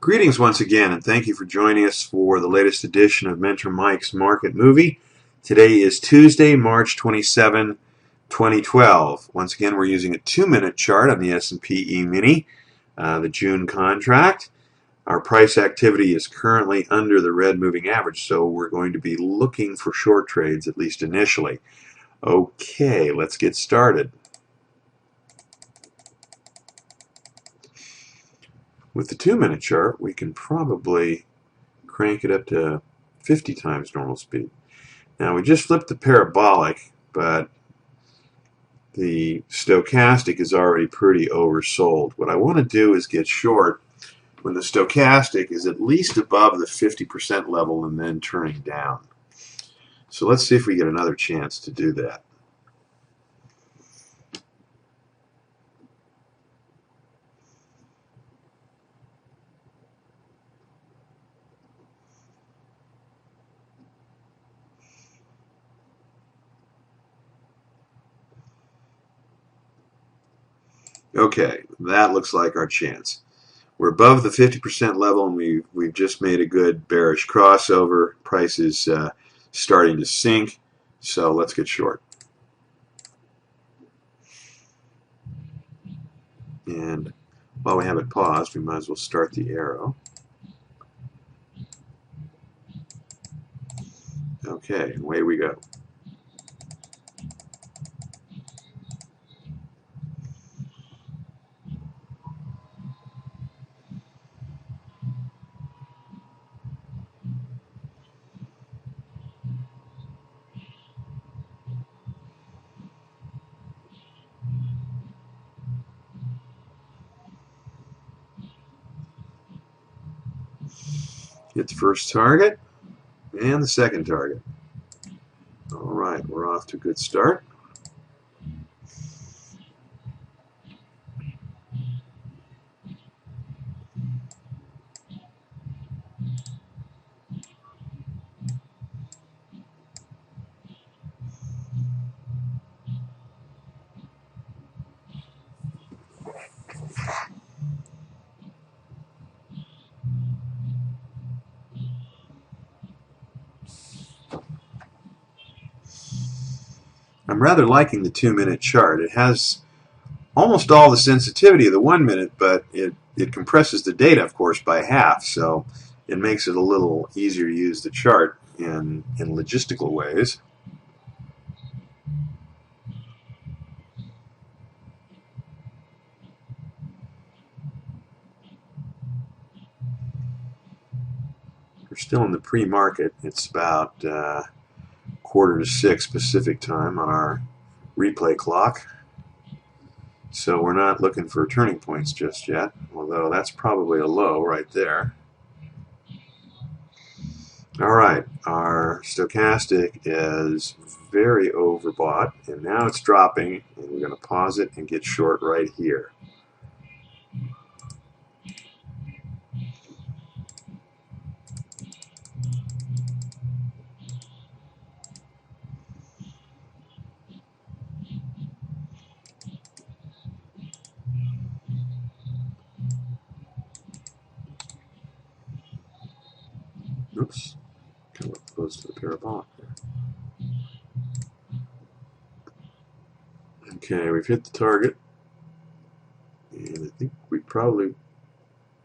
Greetings once again, and thank you for joining us for the latest edition of Mentor Mike's Market Movie. Today is Tuesday, March 27, 2012. Once again, we're using a 2-minute chart on the S&P emini, the June contract. Our price activity is currently under the red moving average, so we're going to be looking for short trades, at least initially. Okay, let's get started. With the 2-minute chart, we can probably crank it up to 50 times normal speed. Now, we just flipped the parabolic, but the stochastic is already pretty oversold. What I want to do is get short when the stochastic is at least above the 50% level and then turning down. So let's see if we get another chance to do that. Okay, that looks like our chance. We're above the 50% level, and we've just made a good bearish crossover. Price is starting to sink, so let's get short. And while we have it paused, we might as well start the arrow. Okay, away we go. Hit the first target and the second target. All right, we're off to a good start. I'm rather liking the 2-minute chart. It has almost all the sensitivity of the 1-minute, but it compresses the data, of course, by half, so it makes it a little easier to use the chart in logistical ways. We're still in the pre-market. It's about 5:45 Pacific time on our replay clock. So we're not looking for turning points just yet, although that's probably a low right there. All right, our stochastic is very overbought, and now it's dropping, and we're going to pause it and get short right here. Oops, kind of close to the parabolic there. Okay, we've hit the target, and I think we probably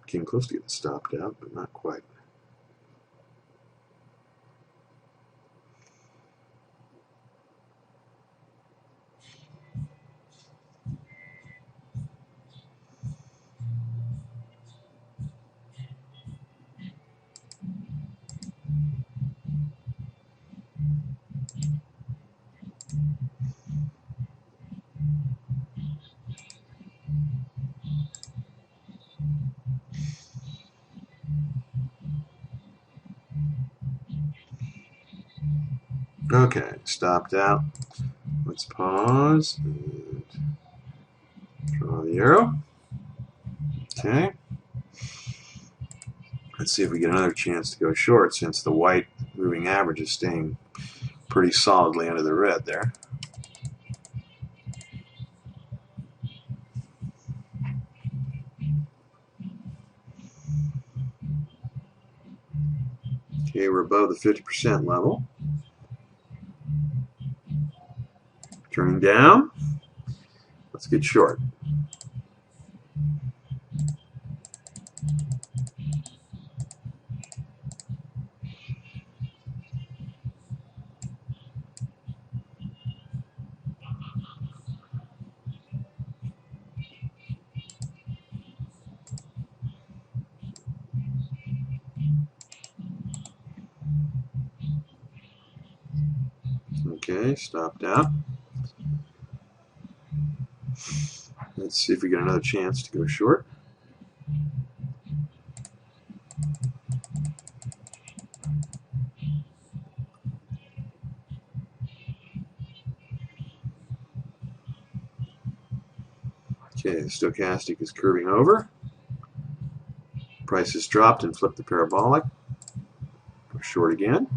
came close to getting stopped out, but not quite. Okay, stopped out. Let's pause and draw the arrow. Okay. Let's see if we get another chance to go short, since the white moving average is staying pretty solidly under the red there. Okay, we're above the 50% level. Turning down. Let's get short. Okay, stopped out. Let's see if we get another chance to go short. Okay, the stochastic is curving over. Price has dropped and flipped the parabolic. Go short again.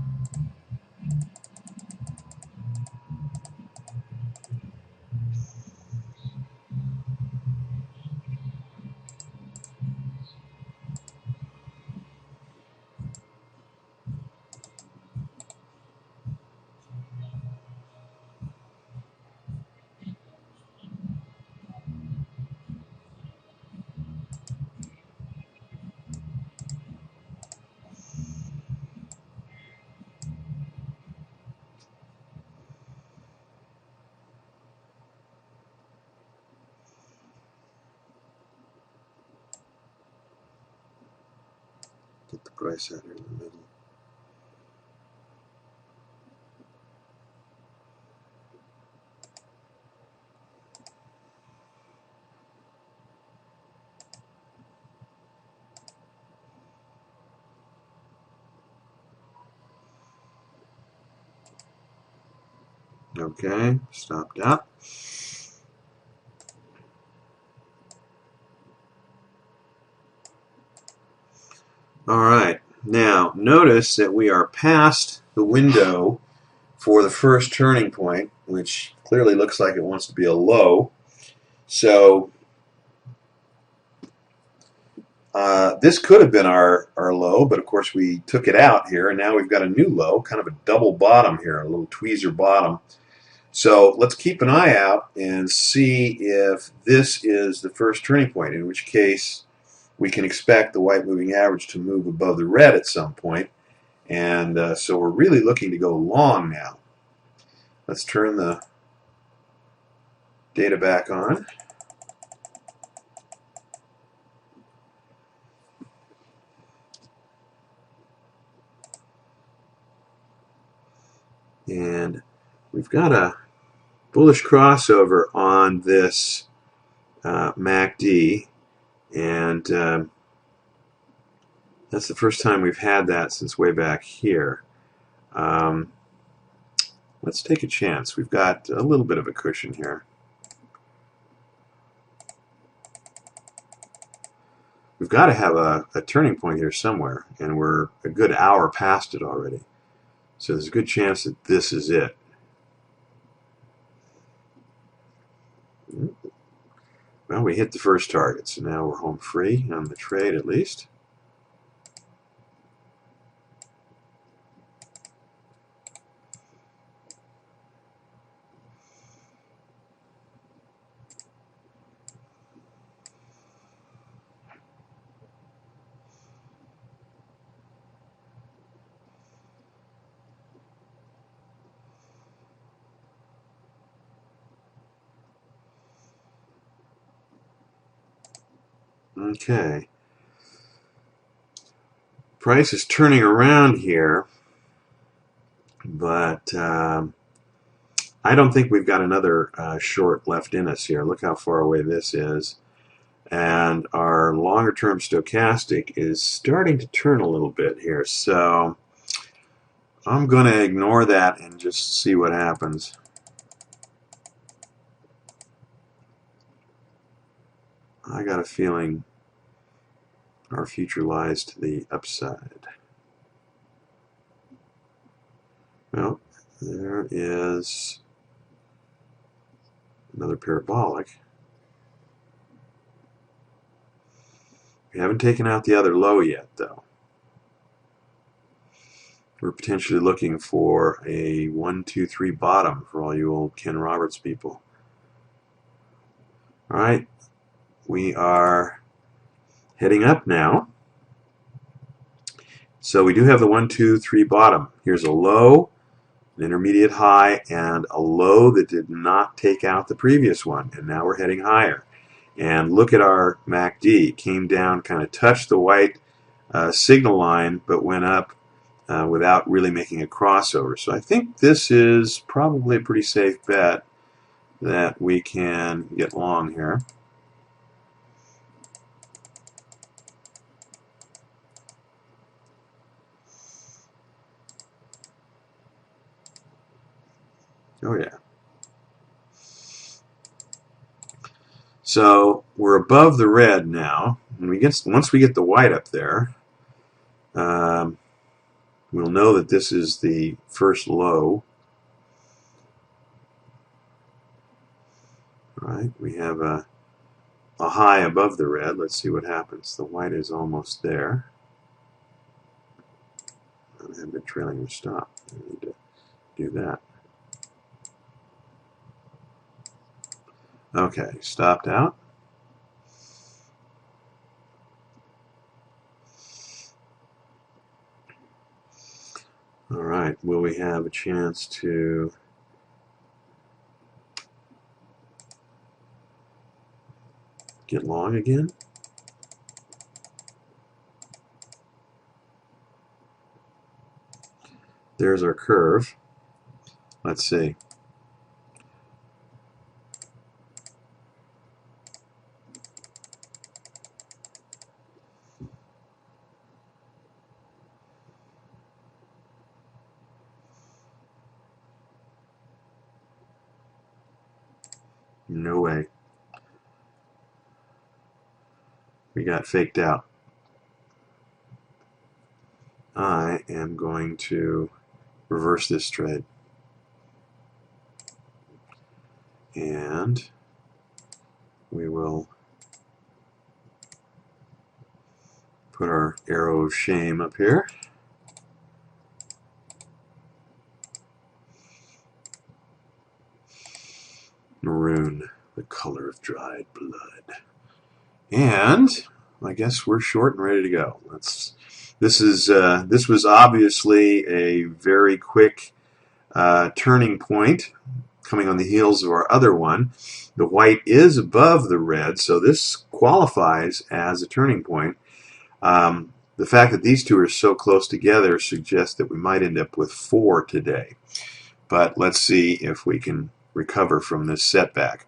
Get the price out here in the middle. Okay, stopped out. All right, now notice that we are past the window for the first turning point, which clearly looks like it wants to be a low. So this could have been our low, but of course we took it out here, and now we've got a new low, kind of a double bottom here, a little tweezer bottom. So let's keep an eye out and see if this is the first turning point, in which case we can expect the white moving average to move above the red at some point. And so we're really looking to go long now. Let's turn the data back on. And we've got a bullish crossover on this MACD, and that's the first time we've had that since way back here. Let's take a chance. We've got a little bit of a cushion here. We've got to have a turning point here somewhere, and we're a good hour past it already. So there's a good chance that this is it. Well, we hit the first target, so now we're home free on the trade at least. Okay. Price is turning around here, but I don't think we've got another short left in us here. Look how far away this is. And our longer term stochastic is starting to turn a little bit here. So I'm going to ignore that and just see what happens. I got a feeling our future lies to the upside. Well, there is another parabolic. We haven't taken out the other low yet, though. we're potentially looking for a 1, 2, 3 bottom for all you old Ken Roberts people. All right, we are heading up now. So we do have the 1, 2, 3 bottom. Here's a low, an intermediate high, and a low that did not take out the previous one. And now we're heading higher. And look at our MACD. Came down, kind of touched the white signal line, but went up without really making a crossover. So I think this is probably a pretty safe bet that we can get long here. Oh yeah. So we're above the red now. And once we get the white up there, we'll know that this is the first low. All right, we have a high above the red. Let's see what happens. The white is almost there. I have been trailing your stop. I need to do that. Okay, stopped out. All right, will we have a chance to get long again? There's our curve. Let's see. No way. We got faked out. I am going to reverse this trade. And we will put our arrow of shame up here. Maroon, the color of dried blood. And I guess we're short and ready to go. This was obviously a very quick turning point coming on the heels of our other one. The white is above the red, so this qualifies as a turning point. The fact that these two are so close together suggests that we might end up with 4 today. But let's see if we can recover from this setback.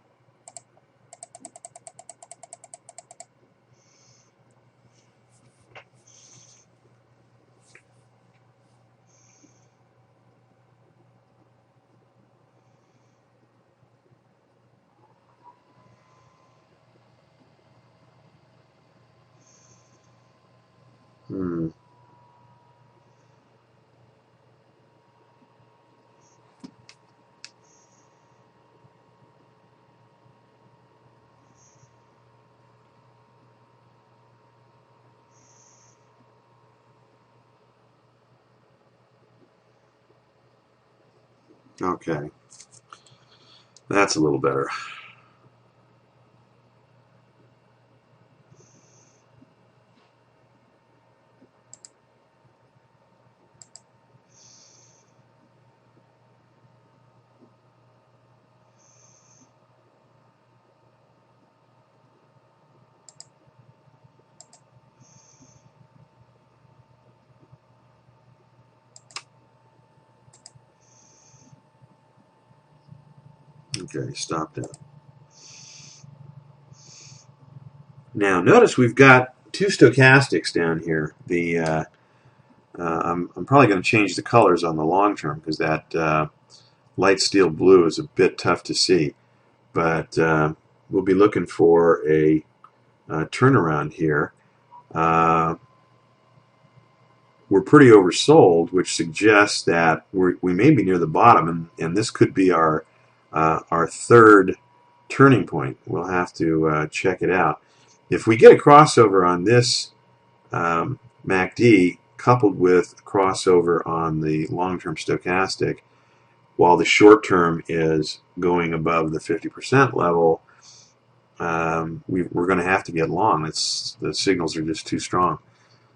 Okay, that's a little better. Okay, stopped out. Now notice we've got 2 stochastics down here. I'm probably going to change the colors on the long term because that light steel blue is a bit tough to see. But we'll be looking for a turnaround here. We're pretty oversold, which suggests that we may be near the bottom, and this could be our third turning point. We'll have to check it out. If we get a crossover on this MACD, coupled with a crossover on the long-term stochastic, while the short-term is going above the 50% level, we're going to have to get long. The signals are just too strong.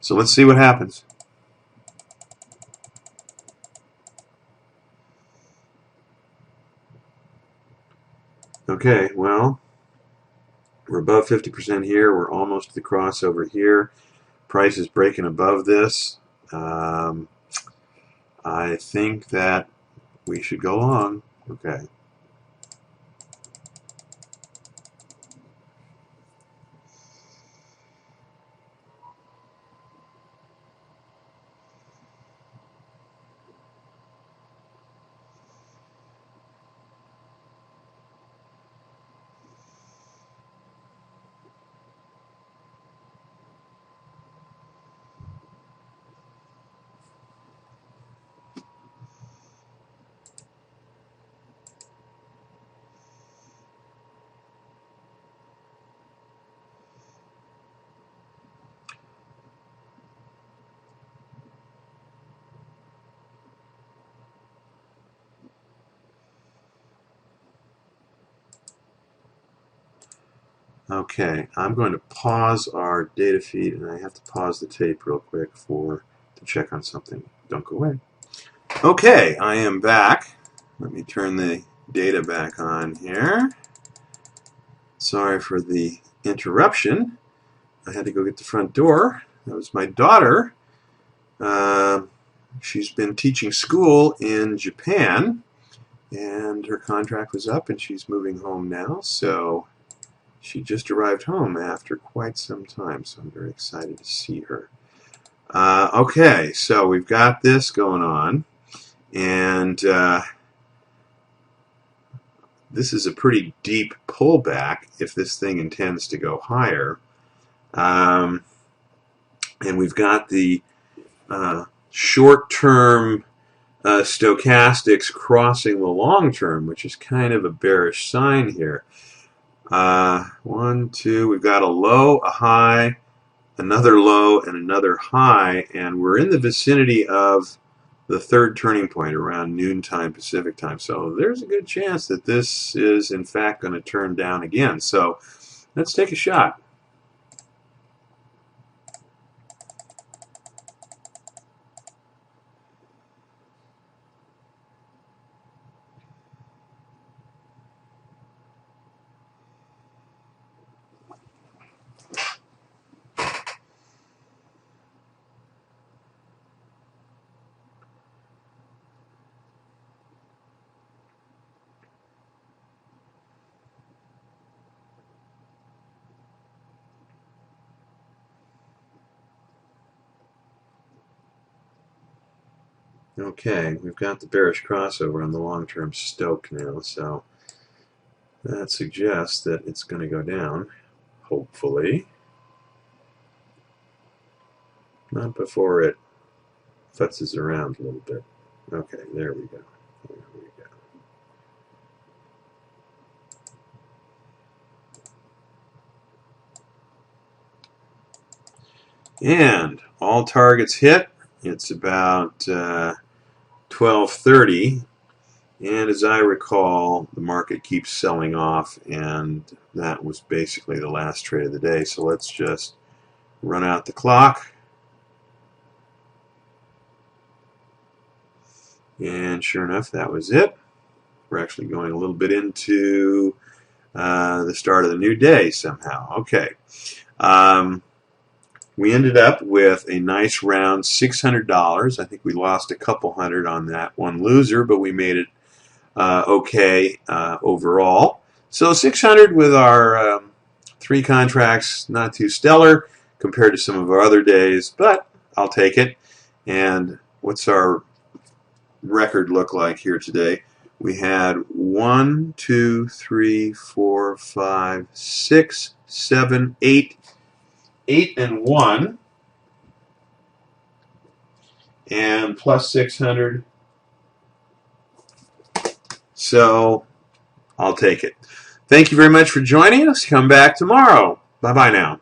So let's see what happens. Okay, well, we're above 50% here. We're almost to the crossover here. Price is breaking above this. I think that we should go long. Okay. Okay, I'm going to pause our data feed, and I have to pause the tape real quick to check on something. Don't go away. Okay, I am back. Let me turn the data back on here. Sorry for the interruption. I had to go get the front door. That was my daughter. She's been teaching school in Japan, and her contract was up, and she's moving home now. So she just arrived home after quite some time, so I'm very excited to see her. Okay, so we've got this going on, and this is a pretty deep pullback if this thing intends to go higher. And we've got the short-term stochastics crossing the long-term, which is kind of a bearish sign here. 1, 2, we've got a low, a high, another low, and another high, and we're in the vicinity of the third turning point around noontime Pacific time. So there's a good chance that this is in fact going to turn down again. So let's take a shot. Okay, we've got the bearish crossover on the long-term Stoch now, so that suggests that it's going to go down, hopefully. Not before it futzes around a little bit. Okay, there we go. There we go. And all targets hit. It's about 12:30, and as I recall, the market keeps selling off, and that was basically the last trade of the day. So let's just run out the clock. And sure enough, that was it. We're actually going a little bit into the start of the new day somehow. Okay. We ended up with a nice round $600. I think we lost a couple hundred on that one loser, but we made it okay overall. So 600 with our 3 contracts, not too stellar compared to some of our other days, but I'll take it. And what's our record look like here today? We had 1, 2, 3, 4, 5, 6, 7, 8 and 1, and plus 600. So I'll take it. Thank you very much for joining us. Come back tomorrow. Bye-bye now.